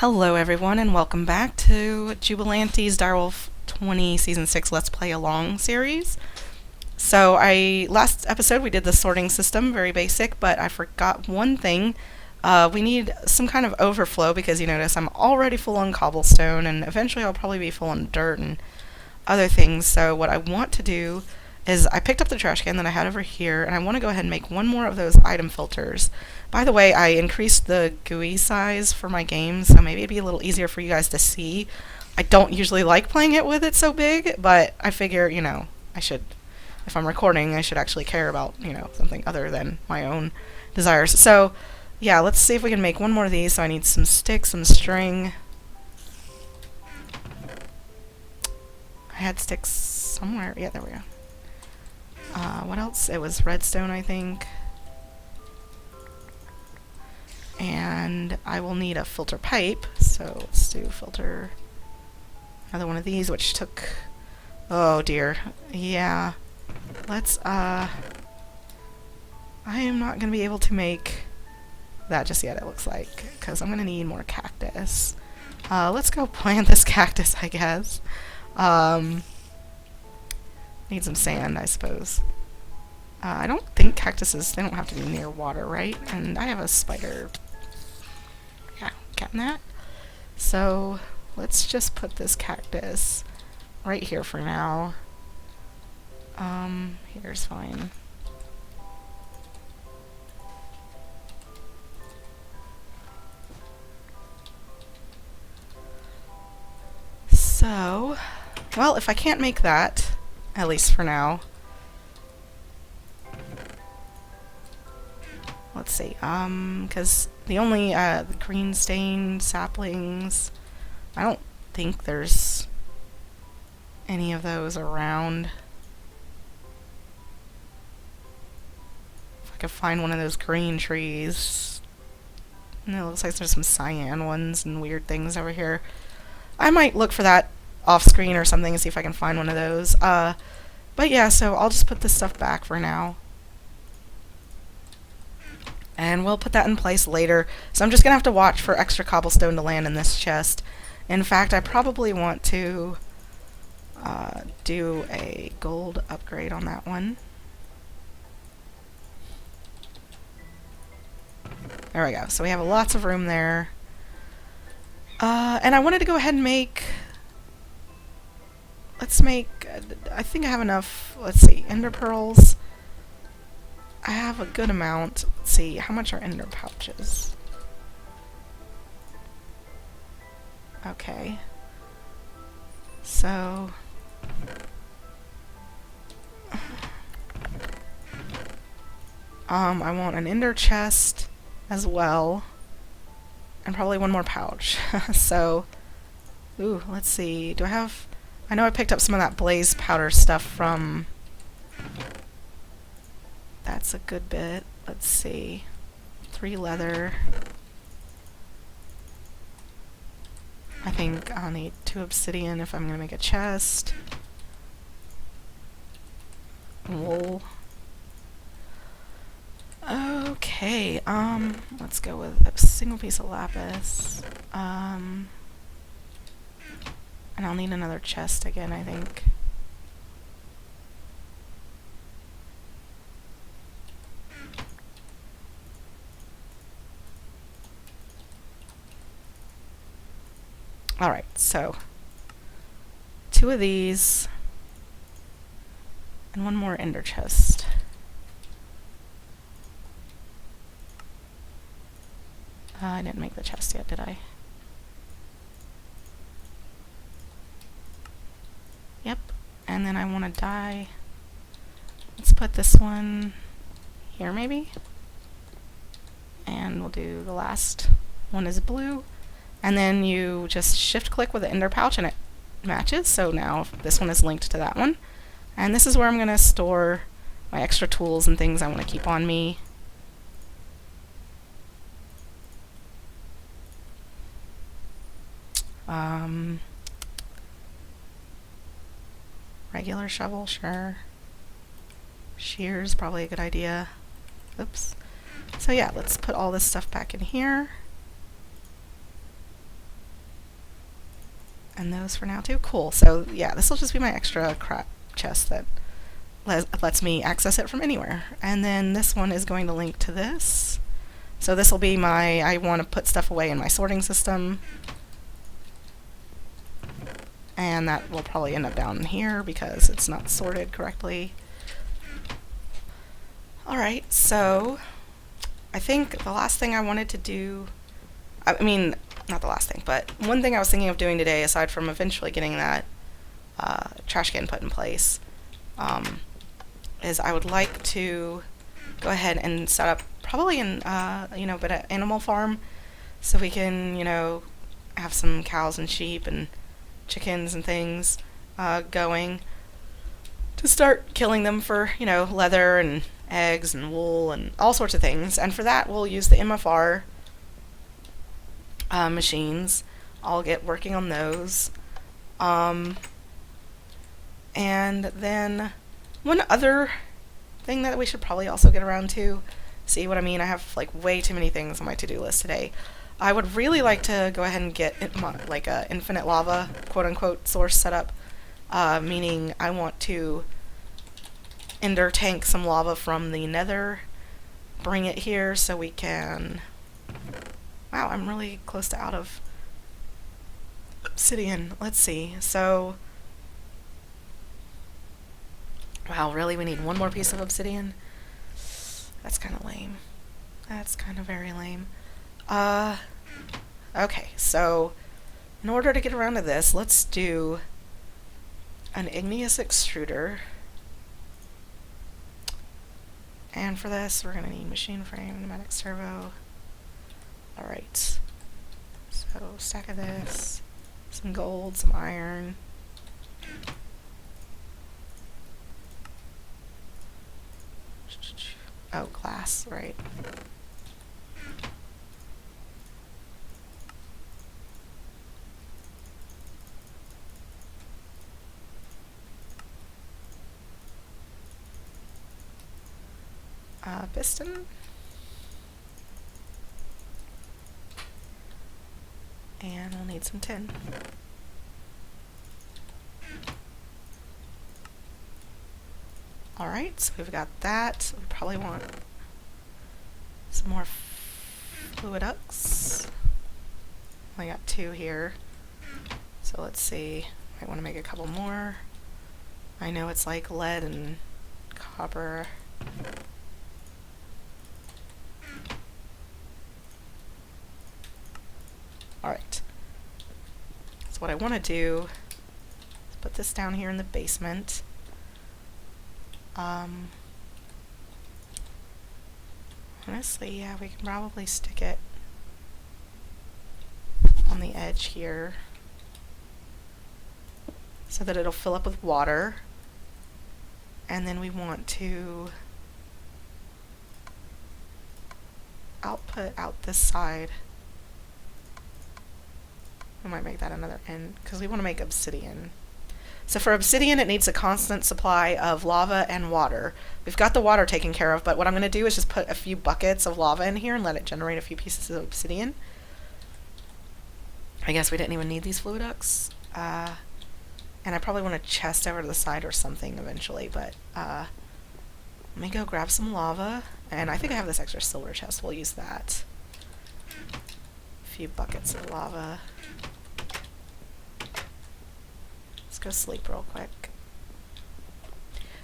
Hello everyone and welcome back to Jubilante's DW20 Season 6 Let's Play Along series. So last episode we did the sorting system, very basic, but I forgot one thing. We need some kind of overflow because you notice I'm already full on cobblestone and eventually I'll probably be full on dirt and other things. So what I want to do is I picked up the trash can that I had over here and I want to go ahead and make one more of those item filters. By the way, I increased the GUI size for my game, so maybe it'd be a little easier for you guys to see. I don't usually like playing it with it so big, but I figure, I should, if I'm recording, I should actually care about, something other than my own desires. So, yeah, let's see if we can make one more of these. So I need some sticks, some string. I had sticks somewhere. Yeah, there we go. What else? It was redstone, I think. And I will need a filter pipe, so let's do filter. Another one of these, which took... Oh dear. Yeah. Let's, I am not going to be able to make that just yet, it looks like, because I'm going to need more cactus. Let's go plant this cactus, I guess. Need some sand, I suppose. I don't think cactuses, they don't have to be near water, right? And I have a spider. Yeah, getting that. So, let's just put this cactus right here for now. Here's fine. So, well, if I can't make that, at least for now, let's see, because the only, the green stained saplings, I don't think there's any of those around. If I could find one of those green trees. And it looks like there's some cyan ones and weird things over here. I might look for that off screen or something and see if I can find one of those. But yeah, so I'll just put this stuff back for now. And we'll put that in place later. So I'm just going to have to watch for extra cobblestone to land in this chest. In fact, I probably want to do a gold upgrade on that one. There we go. So we have lots of room there. And I wanted to go ahead and make... Let's make... I think I have enough... Let's see. Ender pearls. I have a good amount. Let's see, how much are ender pouches? Okay. So... I want an ender chest as well. And probably one more pouch. So... Ooh, let's see. Do I have... I know I picked up some of that blaze powder stuff from... That's a good bit. Let's see. 3 leather. I think I'll need 2 obsidian if I'm going to make a chest. Wool. Okay, let's go with a single piece of lapis. And I'll need another chest again, I think. Alright, so 2 of these and 1 more ender chest. I didn't make the chest yet, did I? Yep, and then I want to dye. Let's put this one here maybe. And we'll do the last one is blue. And then you just shift click with the ender pouch and it matches. So now this one is linked to that one. And this is where I'm going to store my extra tools and things I want to keep on me. Regular shovel, sure. Shears, probably a good idea. Oops. So yeah, let's put all this stuff back in here. And those for now too. Cool. So yeah, this will just be my extra crap chest that lets me access it from anywhere. And then this one is going to link to this. So this will be my, I want to put stuff away in my sorting system. And that will probably end up down here because it's not sorted correctly. Alright, so I think the last thing I wanted to do, I mean, not the last thing, but one thing I was thinking of doing today, aside from eventually getting that trash can put in place, is I would like to go ahead and set up probably an bit of animal farm, so we can, have some cows and sheep and chickens and things going, to start killing them for, leather and eggs and wool and all sorts of things. And for that, we'll use the MFR machines. I'll get working on those. And then one other thing that we should probably also get around to, see what I mean? I have like way too many things on my to-do list today. I would really like to go ahead and get like a infinite lava quote-unquote source set up, meaning I want to ender tank some lava from the nether, bring it here so we can... Wow, I'm really close to out of obsidian. Let's see. So, wow, really? We need one more piece of obsidian? That's kind of lame. That's kind of very lame. Okay, so in order to get around to this, let's do an igneous extruder. And for this, we're going to need machine frame, pneumatic servo. Alright, so stack of this, some gold, some iron. Oh, glass, right. Piston. And we'll need some tin. Alright, so we've got that. We probably want some more fluid ducts. I got 2 here. So let's see. I want to make a couple more. I know it's like lead and copper. Alright. So what I want to do is put this down here in the basement. Honestly, yeah, we can probably stick it on the edge here so that it'll fill up with water. And then we want to output out this side. We might make that another end because we want to make obsidian. So for obsidian, it needs a constant supply of lava and water. We've got the water taken care of, but what I'm going to do is just put a few buckets of lava in here and let it generate a few pieces of obsidian. I guess we didn't even need these fluid ducts. And I probably want a chest over to the side or something eventually, but let me go grab some lava. And I think I have this extra silver chest. We'll use that. A few buckets of lava. Go sleep real quick.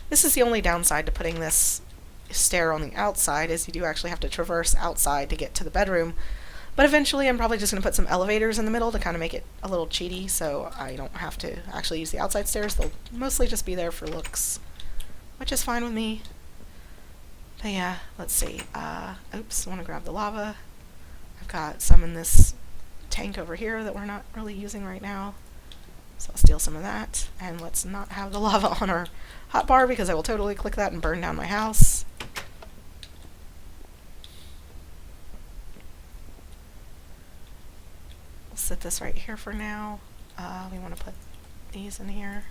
This is the only downside to putting this stair on the outside, is you do actually have to traverse outside to get to the bedroom. But eventually I'm probably just going to put some elevators in the middle to kind of make it a little cheaty, so I don't have to actually use the outside stairs. They'll mostly just be there for looks, which is fine with me. But yeah, let's see. Oops, I want to grab the lava. I've got some in this tank over here that we're not really using right now. So I'll steal some of that, and let's not have the lava on our hotbar because I will totally click that and burn down my house. We'll set this right here for now. We want to put these in here.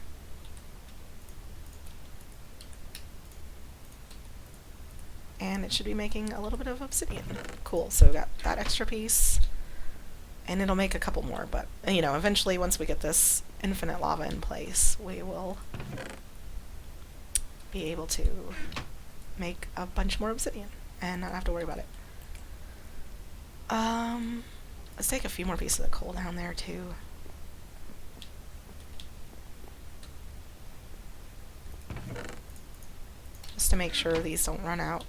And it should be making a little bit of obsidian. Cool, so we got that extra piece. And it'll make a couple more, but, you know, eventually once we get this infinite lava in place, we will be able to make a bunch more obsidian and not have to worry about it. Let's take a few more pieces of coal down there too. Just to make sure these don't run out.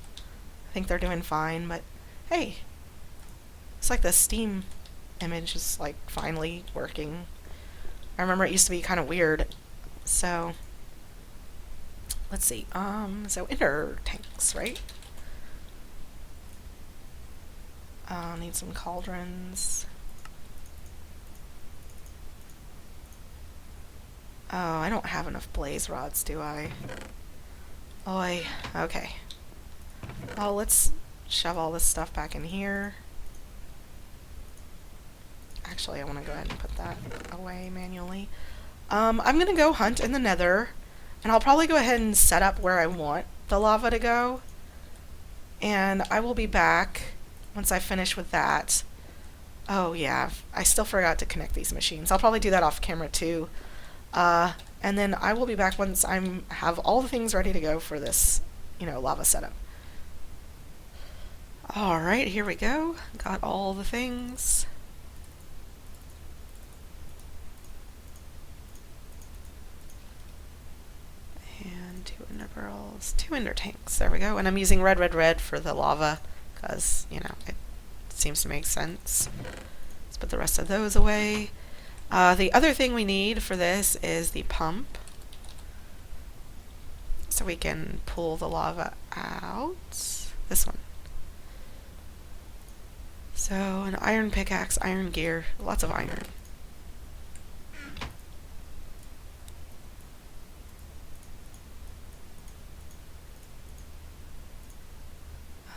I think they're doing fine, but hey, it's like the Steam image is like finally working. I remember it used to be kind of weird. So let's see. So ender tanks, right? Need some cauldrons. Oh, I don't have enough blaze rods, do I? Oi. Okay. Well, let's shove all this stuff back in here. Actually, I want to go ahead and put that away manually. I'm going to go hunt in the nether, and I'll probably go ahead and set up where I want the lava to go. And I will be back once I finish with that. Oh yeah, I still forgot to connect these machines. I'll probably do that off camera too. And then I will be back once I have all the things ready to go for this, you know, lava setup. Alright, here we go. Got all the things. And 2 ender pearls, 2 ender tanks. There we go. And I'm using red, red, red for the lava because, you know, it seems to make sense. Let's put the rest of those away. The other thing we need for this is the pump, so we can pull the lava out. This one. So an iron pickaxe, iron gear, lots of iron.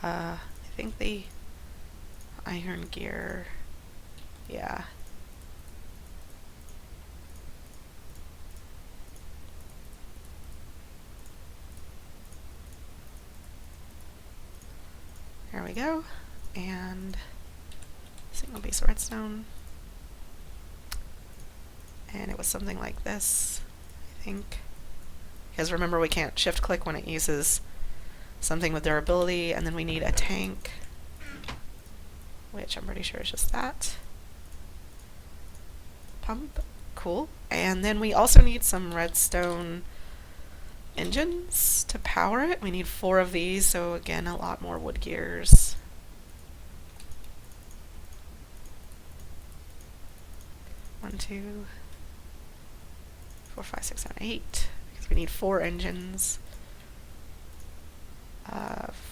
I think the iron gear, yeah. There we go. And single piece of redstone. And it was something like this, I think. Because remember, we can't shift click when it uses something with durability, and then we need a tank, which I'm pretty sure is just that. Pump, cool. And then we also need some redstone engines to power it. We need 4 of these, so again, a lot more wood gears. One, 2, 4, 5, 6, 7, 8. Because we need 4 engines.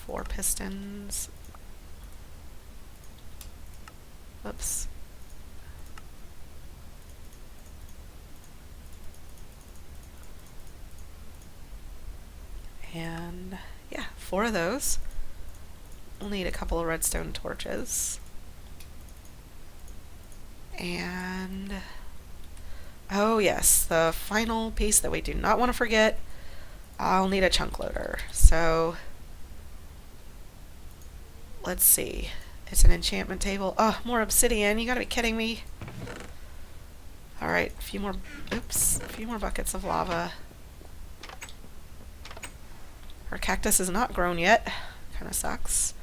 4 pistons. Whoops. And yeah, 4 of those. We'll need a couple of redstone torches. And oh yes, the final piece that we do not want to forget, I'll need a chunk loader. So let's see. It's an enchantment table. Oh, more obsidian. You gotta be kidding me. Alright, a few more buckets of lava. Our cactus is not grown yet. Kinda sucks.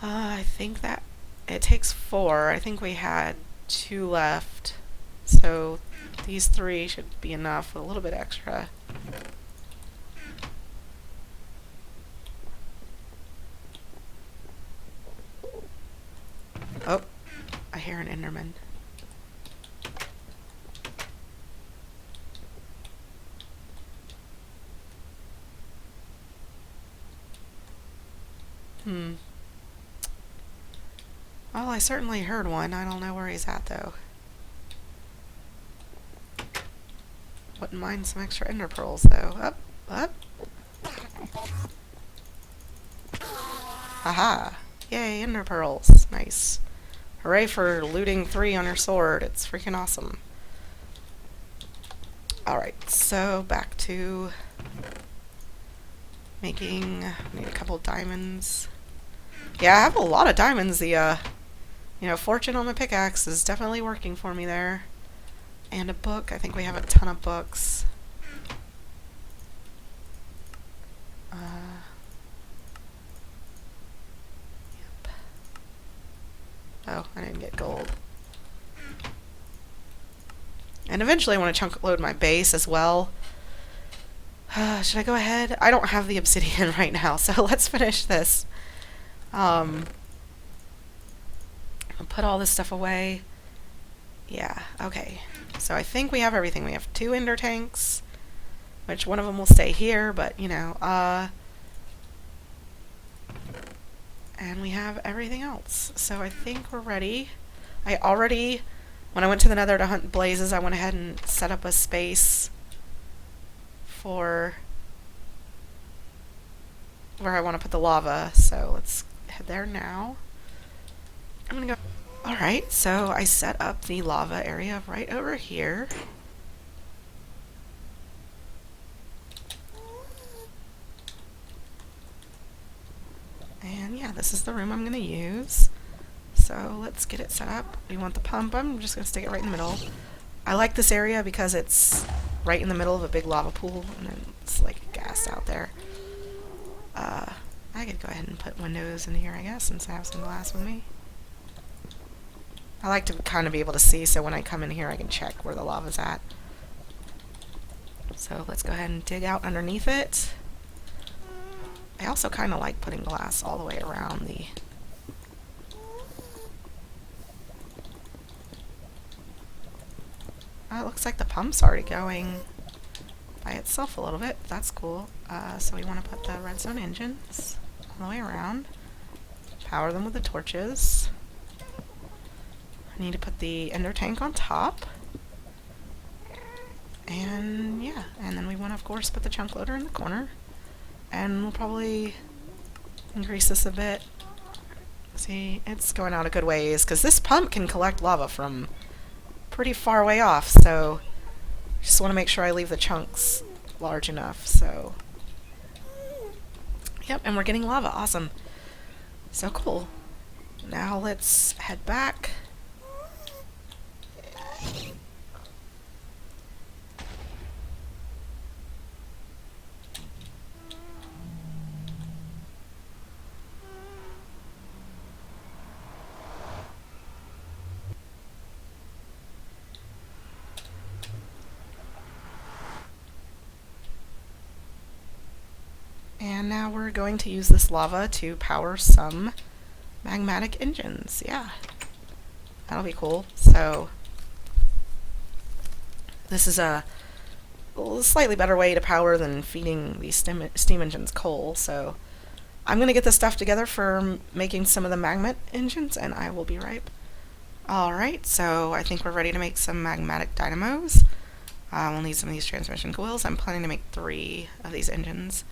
I think that it takes 4. I think we had 2 left. So these 3 should be enough with a little bit extra. Oh, I hear an Enderman. Well, I certainly heard one. I don't know where he's at, though. Wouldn't mind some extra ender pearls, though. Up, up. Haha. Yay, ender pearls. Nice. Hooray for looting 3 on your sword. It's freaking awesome. Alright, so back to making... need a couple diamonds. Yeah, I have a lot of diamonds. The, fortune on my pickaxe is definitely working for me there. And a book. I think we have a ton of books. Yep. Oh, I didn't get gold. And eventually I want to chunk load my base as well. Should I go ahead? I don't have the obsidian right now, so let's finish this. I'll put all this stuff away. Yeah, okay. So I think we have everything. We have 2 ender tanks, which one of them will stay here, but, and we have everything else. So I think we're ready. When I went to the nether to hunt blazes, I went ahead and set up a space for where I want to put the lava. So let's head there now. I'm going to go... Alright, so I set up the lava area right over here. And yeah, this is the room I'm going to use. So let's get it set up. We want the pump. I'm just going to stick it right in the middle. I like this area because it's right in the middle of a big lava pool, and then it's like gas out there. I could go ahead and put windows in here, I guess, since I have some glass with me. I like to kind of be able to see, so when I come in here I can check where the lava's at. So let's go ahead and dig out underneath it. I also kind of like putting glass all the way around the... Oh, it looks like the pump's already going by itself a little bit. That's cool. So we want to put the redstone engines all the way around. Power them with the torches. I need to put the ender tank on top. And yeah, and then we want to, of course, put the chunk loader in the corner. And we'll probably increase this a bit. See, it's going out a good ways, because this pump can collect lava from pretty far away off, so just want to make sure I leave the chunks large enough. So yep, and we're getting lava. Awesome. So cool. Now let's head back. And now we're going to use this lava to power some magmatic engines. Yeah, that'll be cool. So this is a slightly better way to power than feeding these steam engines coal. So I'm going to get this stuff together for making some of the magmat engines, and I will be right. Alright, so I think we're ready to make some magmatic dynamos. We'll need some of these transmission coils. I'm planning to make 3 of these engines.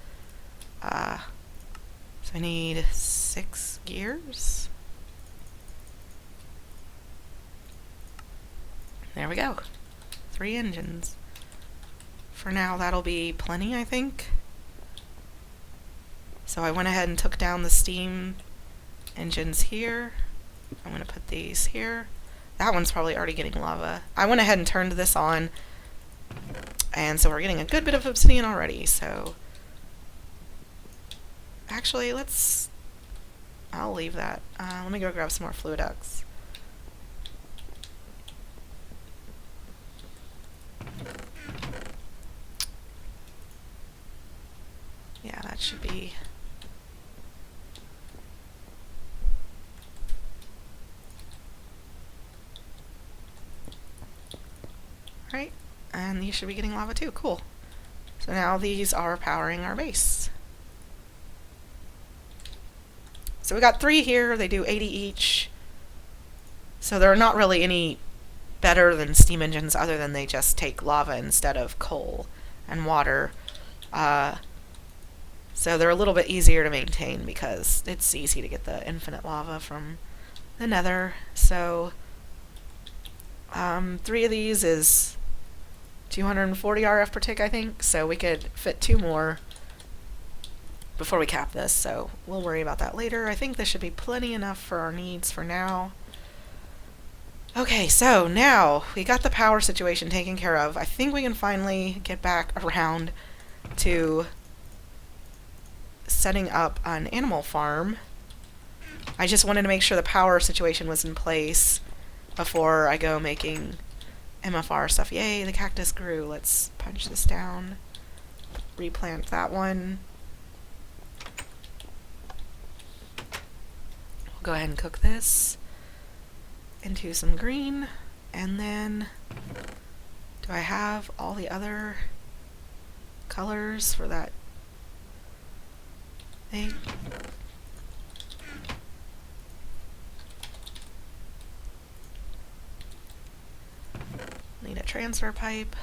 So I need 6 gears. There we go. 3 engines. For now, that'll be plenty, I think. So I went ahead and took down the steam engines here. I'm going to put these here. That one's probably already getting lava. I went ahead and turned this on, and so we're getting a good bit of obsidian already, so... Actually, I'll leave that. Let me go grab some more fluiducts. Yeah, that should be... Right, and these should be getting lava too. Cool. So now these are powering our base. So we got 3 here. They do 80 each. So they're not really any better than steam engines, other than they just take lava instead of coal and water. So they're a little bit easier to maintain because it's easy to get the infinite lava from the nether. So 3 of these is 240 RF per tick, I think. So we could fit 2 more before we cap this. So we'll worry about that later. I think this should be plenty enough for our needs for now. Okay, so now we got the power situation taken care of. I think we can finally get back around to setting up an animal farm. I just wanted to make sure the power situation was in place before I go making MFR stuff. Yay, the cactus grew. Let's punch this down. Replant that one. We'll go ahead and cook this into some green. And then, do I have all the other colors for that thing? Need a transfer pipe.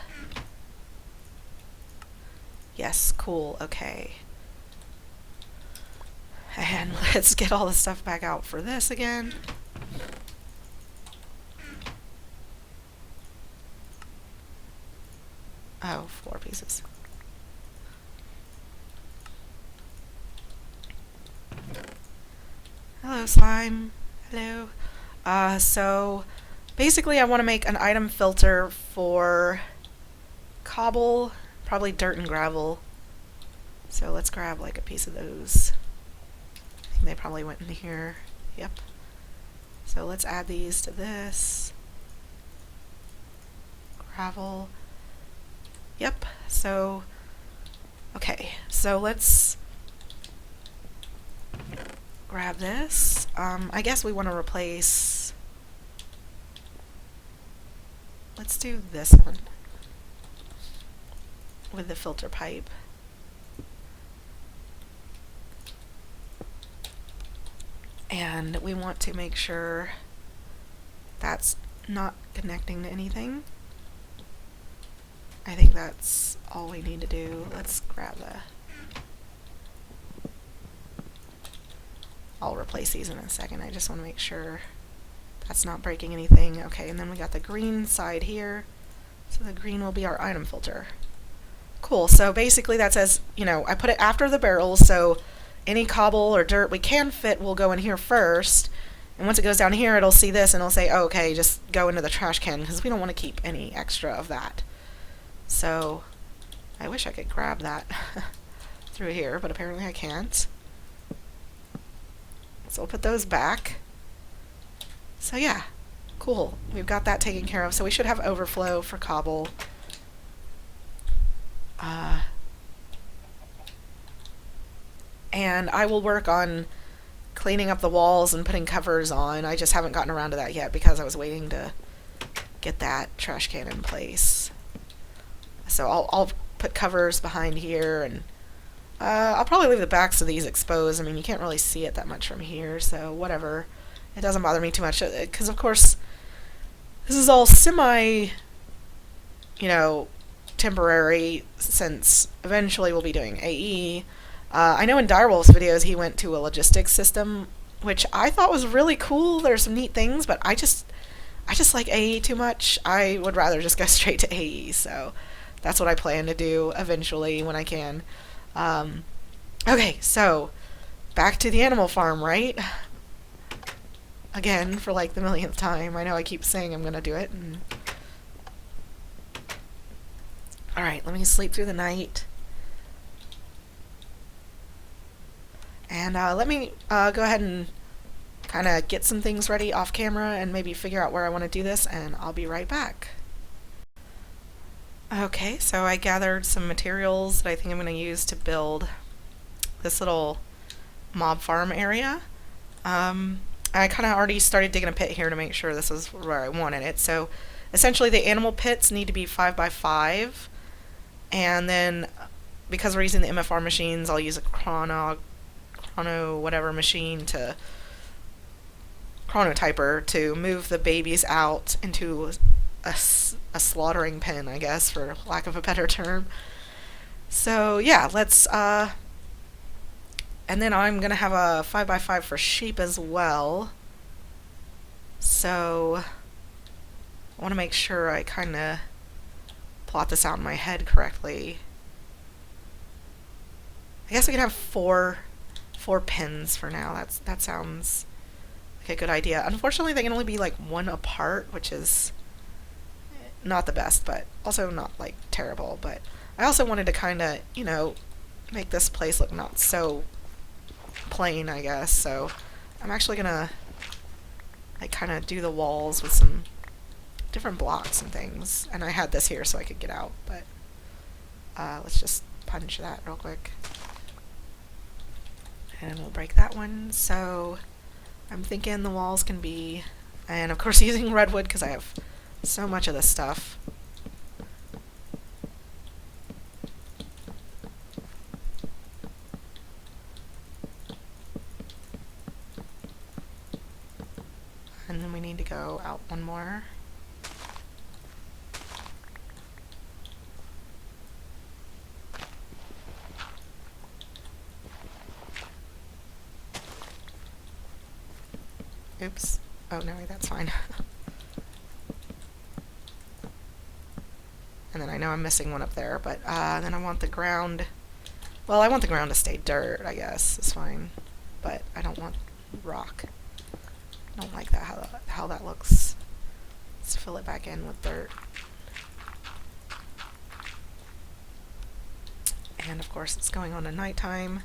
Yes, cool, okay. And let's get all the stuff back out for this again. Oh, 4 pieces. Hello, slime. Hello. So basically I want to make an item filter for cobble, probably dirt and gravel. So let's grab like a piece of those. I think they probably went in here. Yep. So let's add these to this. Gravel. Yep. So, okay. So let's grab this. I guess we want to replace... Let's do this one with the filter pipe. And we want to make sure that's not connecting to anything. I think that's all we need to do. Let's grab the... I'll replace these in a second. I just want to make sure that's not breaking anything. Okay, and then we got the green side here. So the green will be our item filter. Cool, so basically that says, you know, I put it after the barrels, so any cobble or dirt we can fit will go in here first. And once it goes down here, it'll see this and it'll say, oh, okay, just go into the trash can, because we don't want to keep any extra of that. So, I wish I could grab that through here, but apparently I can't. So we'll put those back. So yeah, cool. We've got that taken care of. So we should have overflow for cobble. And I will work on cleaning up the walls and putting covers on. I just haven't gotten around to that yet because I was waiting to get that trash can in place. So I'll put covers behind here, and I'll probably leave the backs of these exposed. I mean, you can't really see it that much from here, so whatever. It doesn't bother me too much, because of course this is all semi, you know, temporary, since eventually we'll be doing AE. I know in Direwolf's videos he went to a logistics system, which I thought was really cool. There's some neat things, but I just like AE too much. I would rather just go straight to AE, so that's what I plan to do eventually when I can. Okay, so back to the animal farm, right? Again, for like the millionth time. I know I keep saying I'm gonna do it. Alright, let me sleep through the night. And let me go ahead and kind of get some things ready off camera and maybe figure out where I want to do this, and I'll be right back. Okay, so I gathered some materials that I think I'm going to use to build this little mob farm area. I kind of already started digging a pit here to make sure this is where I wanted it. So essentially the animal pits need to be 5 by 5, and then because we're using the MFR machines, I'll use a chrono whatever machine to chronotyper to move the babies out into a slaughtering pen, I guess, for lack of a better term. So yeah, let's And then I'm going to have a 5x5 for sheep as well. So I want to make sure I kind of plot this out in my head correctly. I guess we could have four pins for now. That sounds like a good idea. Unfortunately, they can only be like one apart, which is not the best, but also not like terrible. But I also wanted to kind of, make this place look not so plain, I guess. So I'm actually gonna like kind of do the walls with some different blocks and things. And I had this here so I could get out, but let's just punch that real quick. And we'll break that one. So I'm thinking the walls can be, and of course using redwood because I have so much of this stuff. And then we need to go out one more. Oops. Oh, no, that's fine. And then I know I'm missing one up there, but then I want the ground. Well, I want the ground to stay dirt, I guess. It's fine. But I don't want rock. I don't like that, how that looks. Let's fill it back in with dirt. And of course it's going on at nighttime.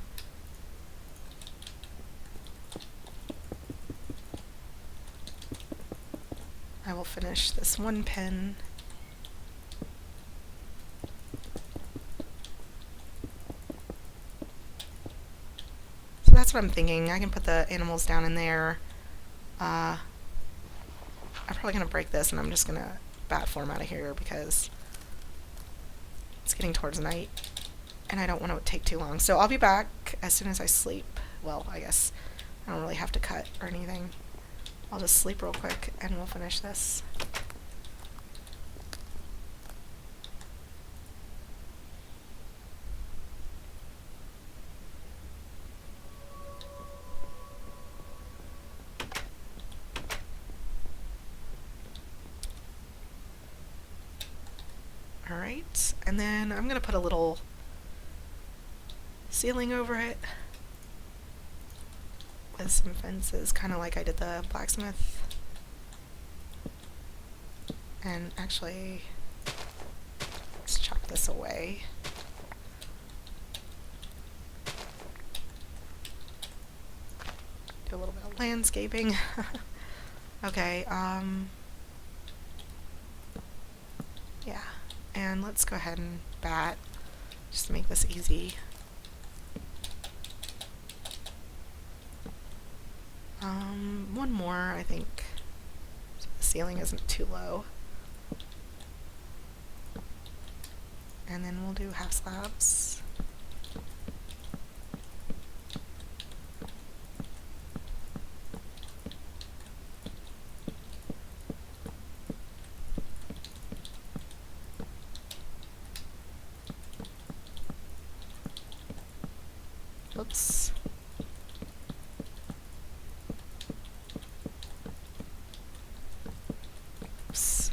I will finish this one pin. So that's what I'm thinking. I can put the animals down in there. I'm probably going to break this and I'm just going to bat form out of here because it's getting towards night and I don't want to take too long. So I'll be back as soon as I sleep. Well, I guess I don't really have to cut or anything. I'll just sleep real quick and we'll finish this. Alright, and then I'm going to put a little ceiling over it with some fences, kind of like I did the blacksmith. And actually, let's chop this away. Do a little bit of landscaping. Okay, yeah. And let's go ahead and bat, just to make this easy. One more, I think, so the ceiling isn't too low. And then we'll do half slabs. Oops. Oops.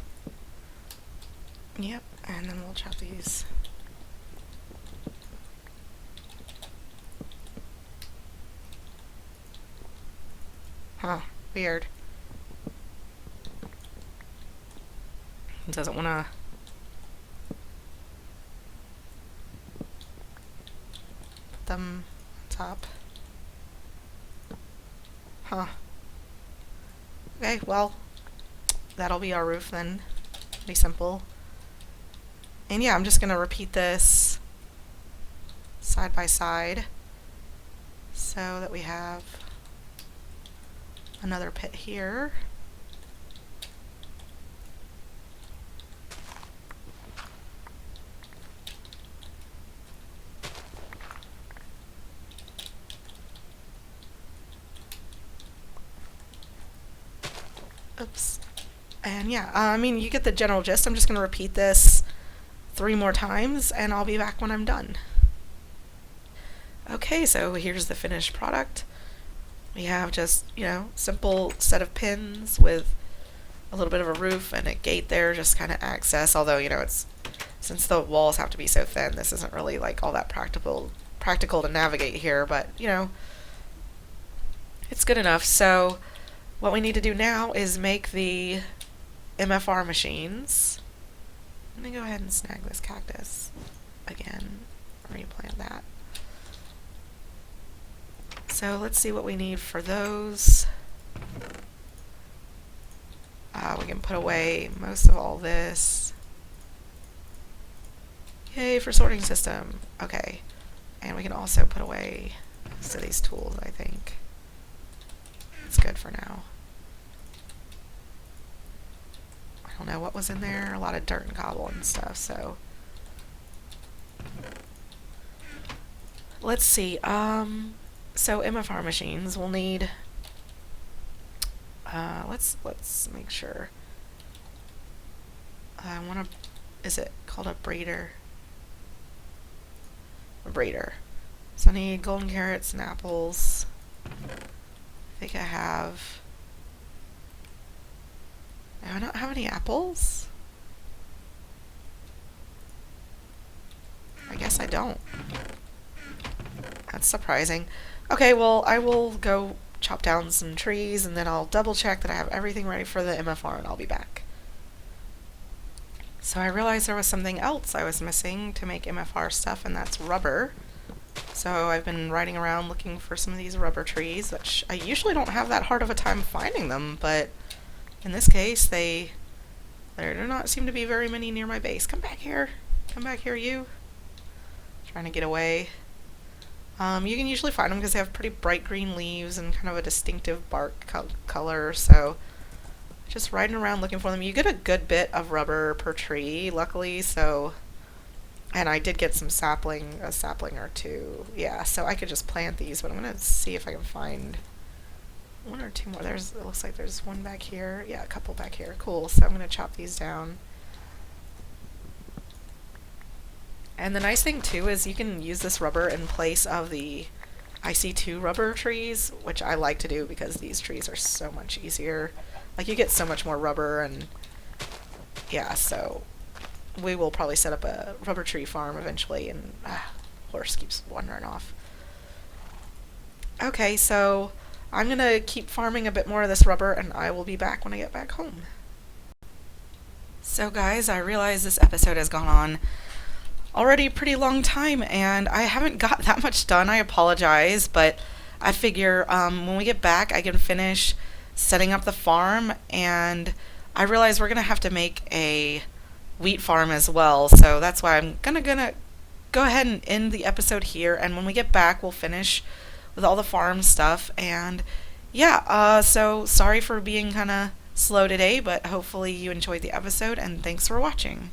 Yep, and then we'll chop these. Huh, weird. It doesn't want to put them on top. Huh. Okay, well, that'll be our roof then. Be simple. And yeah, I'm just going to repeat this side by side so that we have another pit here. Oops. And yeah, I mean, you get the general gist. I'm just going to repeat this 3 more times and I'll be back when I'm done. Okay. Okay, so here's the finished product. We have just, simple set of pins with a little bit of a roof and a gate there, just kind of access, although, since the walls have to be so thin, this isn't really like all that practical to navigate here, but, it's good enough. So what we need to do now is make the MFR machines. I'm going to go ahead and snag this cactus again, replant that. So let's see what we need for those. We can put away most of all this. Yay for sorting system. Okay. And we can also put away most of these tools, I think. It's good for now. I don't know what was in there. A lot of dirt and cobble and stuff, so. Let's see. So MFR machines will need. Let's make sure. I want to. Is it called a braider? A braider. So I need golden carrots and apples. I think I have. Do I not have any apples? I guess I don't. That's surprising. Okay, well, I will go chop down some trees and then I'll double check that I have everything ready for the MFR and I'll be back. So I realized there was something else I was missing to make MFR stuff, and that's rubber. So I've been riding around looking for some of these rubber trees, which I usually don't have that hard of a time finding them, but in this case there do not seem to be very many near my base. Come back here. Come back here, you. Trying to get away. You can usually find them because they have pretty bright green leaves and kind of a distinctive bark color, so just riding around looking for them. You get a good bit of rubber per tree, luckily, so, and I did get some a sapling or two, yeah, so I could just plant these, but I'm going to see if I can find one or two more. It looks like there's one back here, yeah, a couple back here, cool, so I'm going to chop these down. And the nice thing too is you can use this rubber in place of the IC2 rubber trees, which I like to do because these trees are so much easier. Like, you get so much more rubber, and yeah, so we will probably set up a rubber tree farm eventually, and horse keeps wandering off. Okay, so I'm going to keep farming a bit more of this rubber, and I will be back when I get back home. So guys, I realize this episode has gone on already a pretty long time, and I haven't got that much done. I apologize, but I figure when we get back I can finish setting up the farm, and I realize we're gonna have to make a wheat farm as well, so that's why I'm gonna go ahead and end the episode here, and when we get back we'll finish with all the farm stuff. And yeah, so sorry for being kind of slow today, but hopefully you enjoyed the episode, and thanks for watching.